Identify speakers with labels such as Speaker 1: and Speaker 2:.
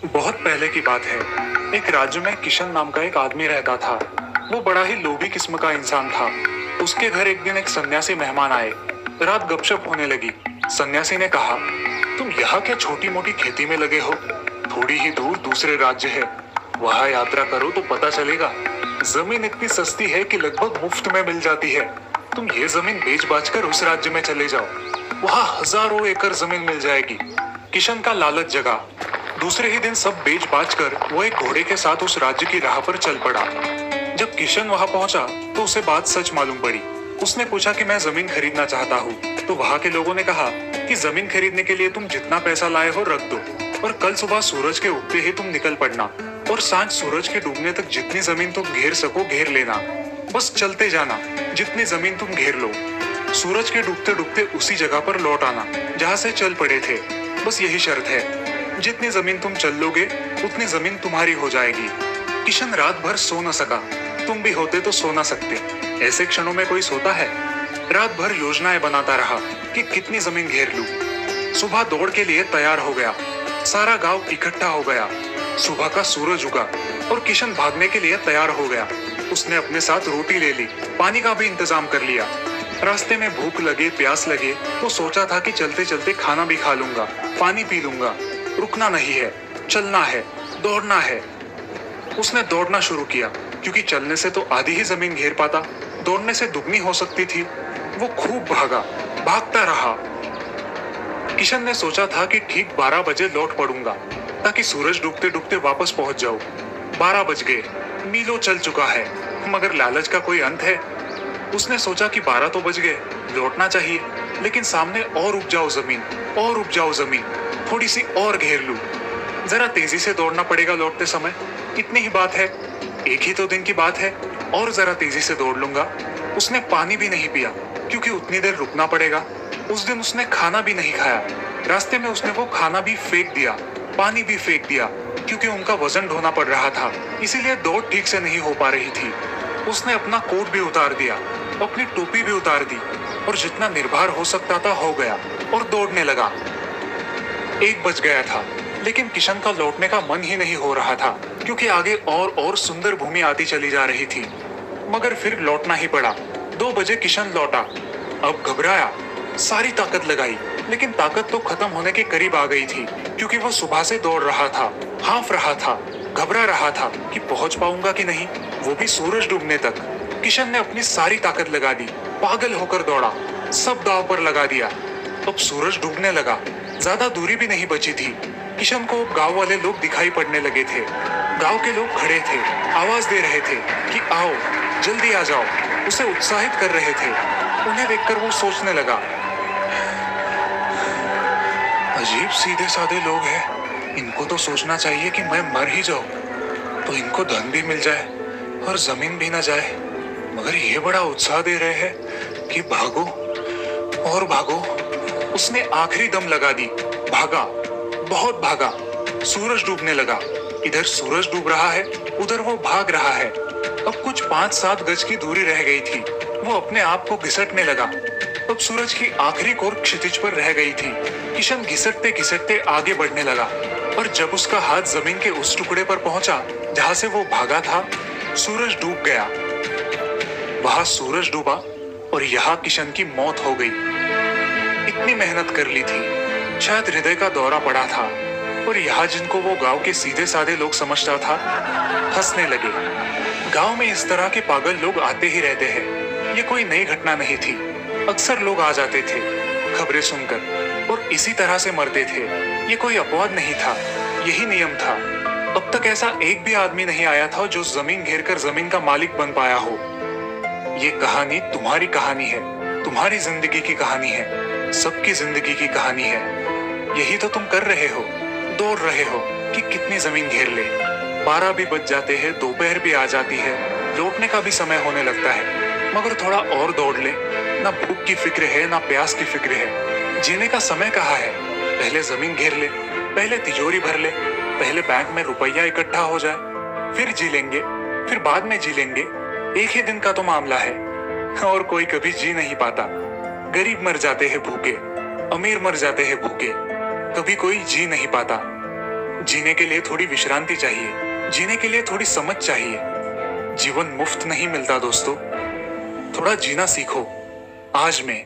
Speaker 1: बहुत पहले की बात है। एक राज्य में किशन नाम का एक आदमी रहता था। वो बड़ा ही लोभी किस्म का इंसान था। उसके घर एक दिन एक सन्यासी मेहमान आए। रात गपशप होने लगी। सन्यासी ने कहा, तुम यहाँ क्या छोटी मोटी खेती में लगे हो? थोड़ी ही दूर दूसरे राज्य है, वहाँ यात्रा करो तो पता चलेगा। जमीन इतनी सस्ती है कि लगभग मुफ्त में मिल जाती है। तुम ये जमीन बेच बाच कर उस राज्य में चले जाओ, वहाँ हजारों एकड़ जमीन मिल जाएगी। किशन का लालच जगा। दूसरे ही दिन सब बेच बाच कर वो एक घोड़े के साथ उस राज्य की राह पर चल पड़ा। जब किशन वहां पहुंचा तो उसे बात सच मालूम पड़ी। उसने पूछा कि मैं जमीन खरीदना चाहता हूँ। तो वहां के लोगों ने कहा कि जमीन खरीदने के लिए तुम जितना पैसा लाए हो रख दो, और कल सुबह सूरज के उगते ही तुम निकल पड़ना, और सांझ सूरज के डूबने तक जितनी जमीन तुम घेर सको घेर लेना। बस चलते जाना, जितनी जमीन तुम घेर लो। सूरज के डूबते डूबते उसी जगह पर लौट आना जहां से चल पड़े थे। बस यही शर्त है, जितनी जमीन तुम चल लोगे उतनी जमीन तुम्हारी हो जाएगी। किशन रात भर सो न सका। तुम भी होते तो सो ना सकते। ऐसे क्षणों में कोई सोता है? रात भर योजनाएं बनाता रहा कि कितनी जमीन घेर लूं। सुबह दौड़ के लिए तैयार हो गया। सारा गांव इकट्ठा हो गया। सुबह का सूरज उगा और किशन भागने के लिए तैयार हो गया। उसने अपने साथ रोटी ले ली, पानी का भी इंतजाम कर लिया। रास्ते में भूख लगे प्यास लगे तो सोचा था कि चलते चलते खाना भी खा लूंगा, पानी पी लूंगा। रुकना नहीं है, चलना है, दौड़ना है। उसने दौड़ना शुरू किया, क्योंकि चलने से तो आधी ही जमीन घेर पाता, दौड़ने से दुगनी हो सकती थी। वो खूब भागा, भागता रहा। किशन ने सोचा था कि ठीक 12 बजे लौट पड़ूंगा, ताकि सूरज डूबते डूबते वापस पहुंच जाऊं। 12 बज गए, मीलों चल चुका है, मगर लालच का कोई अंत है। उसने सोचा कि 12 तो बज गए, लौटना चाहिए, लेकिन सामने और उपजाऊ जमीन, और उपजाऊ जमीन, थोड़ी सी और घेर लूं। जरा तेजी से दौड़ना पड़ेगा लौटते समय, इतनी ही बात है, एक ही तो दिन की बात है, और जरा तेजी से दौड़ लूंगा। उसने पानी भी नहीं पिया, क्योंकि उतनी देर रुकना पड़ेगा। उस दिन उसने खाना भी नहीं खाया। रास्ते में उसने वो खाना भी फेंक दिया, पानी भी फेंक दिया, क्योंकि उनका वजन ढोना पड़ रहा था, इसीलिए दौड़ ठीक से नहीं हो पा रही थी। उसने अपना कोट भी उतार दिया, अपनी टोपी भी उतार दी, और जितना निर्भर हो सकता था हो गया, और दौड़ने लगा। 1 बज गया था, लेकिन किशन का लौटने का मन ही नहीं हो रहा था, क्योंकि आगे और सुंदर भूमि आती चली जा रही थी। मगर फिर लौटना ही पड़ा। 2 बजे किशन लौटा। अब घबराया, सारी ताकत लगाई, लेकिन ताकत तो खत्म होने के करीब आ गई थी, क्योंकि वो सुबह से दौड़ रहा था, हांफ रहा था, घबरा रहा था कि पहुंच पाऊंगा कि नहीं, वो भी सूरज डूबने तक। किशन ने अपनी सारी ताकत लगा दी, पागल होकर दौड़ा, सब दांव पर लगा दिया। अब सूरज डूबने लगा, ज्यादा दूरी भी नहीं बची थी। किशन को गांव वाले लोग दिखाई पड़ने लगे थे। गांव के लोग खड़े थे, आवाज दे रहे थे कि आओ, जल्दी आ जाओ, उसे उत्साहित कर रहे थे। उन्हें देखकर वो सोचने लगा, अजीब सीधे साधे लोग हैं, इनको तो सोचना चाहिए कि मैं मर ही जाऊं, तो इनको धन भी मिल जाए और जमीन भी ना जाए, मगर ये बड़ा उत्साह दे रहे हैं कि भागो और भागो। उसने आखिरी दम लगा दी, भागा, बहुत भागा। सूरज डूबने लगा, इधर सूरज डूब रहा है, उधर वो भाग रहा है। अब कुछ 5-7 गज की दूरी रह गई थी। वो अपने आप को घिसटने लगा। अब सूरज की आखिरी कोर क्षितिज पर रह गई थी। किशन घिसटते घिसटते आगे बढ़ने लगा, और जब उसका हाथ जमीन के उस टुकड़े पर पहुंचा जहां से वो भागा था, सूरज डूब गया। वहां सूरज डूबा और यहाँ किशन की मौत हो गई। इतनी मेहनत कर ली थी, शायद हृदय का दौरा पड़ा था, और यहाँ जिनको वो गांव के सीधे साधे लोग समझता था, हंसने लगे। गांव में इस तरह के पागल लोग आते ही रहते हैं। ये कोई नई घटना नहीं थी, अक्सर लोग आ जाते थे खबरें सुनकर, और इसी तरह से मरते थे। ये कोई अपवाद नहीं था, यही नियम था। अब तक ऐसा एक भी आदमी नहीं आया था जो जमीन घेर कर जमीन का मालिक बन पाया हो। ये कहानी तुम्हारी कहानी है, तुम्हारी जिंदगी की कहानी है, सबकी जिंदगी की कहानी है। यही तो तुम कर रहे हो, दौड़ रहे हो कि कितनी जमीन घेर ले। 12 भी बज जाते हैं, दोपहर भी आ जाती है, लौटने का भी समय होने लगता है, मगर थोड़ा और दौड़ ले। ना भूख की फिक्र है, ना प्यास की फिक्र है। जीने का समय कहाँ है? पहले जमीन घेर ले, पहले तिजोरी भर ले, पहले बैंक में रुपया इकट्ठा हो जाए, फिर जी लेंगे, फिर बाद में जी लेंगे। एक ही दिन का तो मामला है, और कोई कभी जी नहीं पाता। गरीब मर जाते हैं भूखे, अमीर मर जाते हैं भूखे, कभी कोई जी नहीं पाता। जीने के लिए थोड़ी विश्रांति चाहिए, जीने के लिए थोड़ी समझ चाहिए। जीवन मुफ्त नहीं मिलता दोस्तों। थोड़ा जीना सीखो, आज में,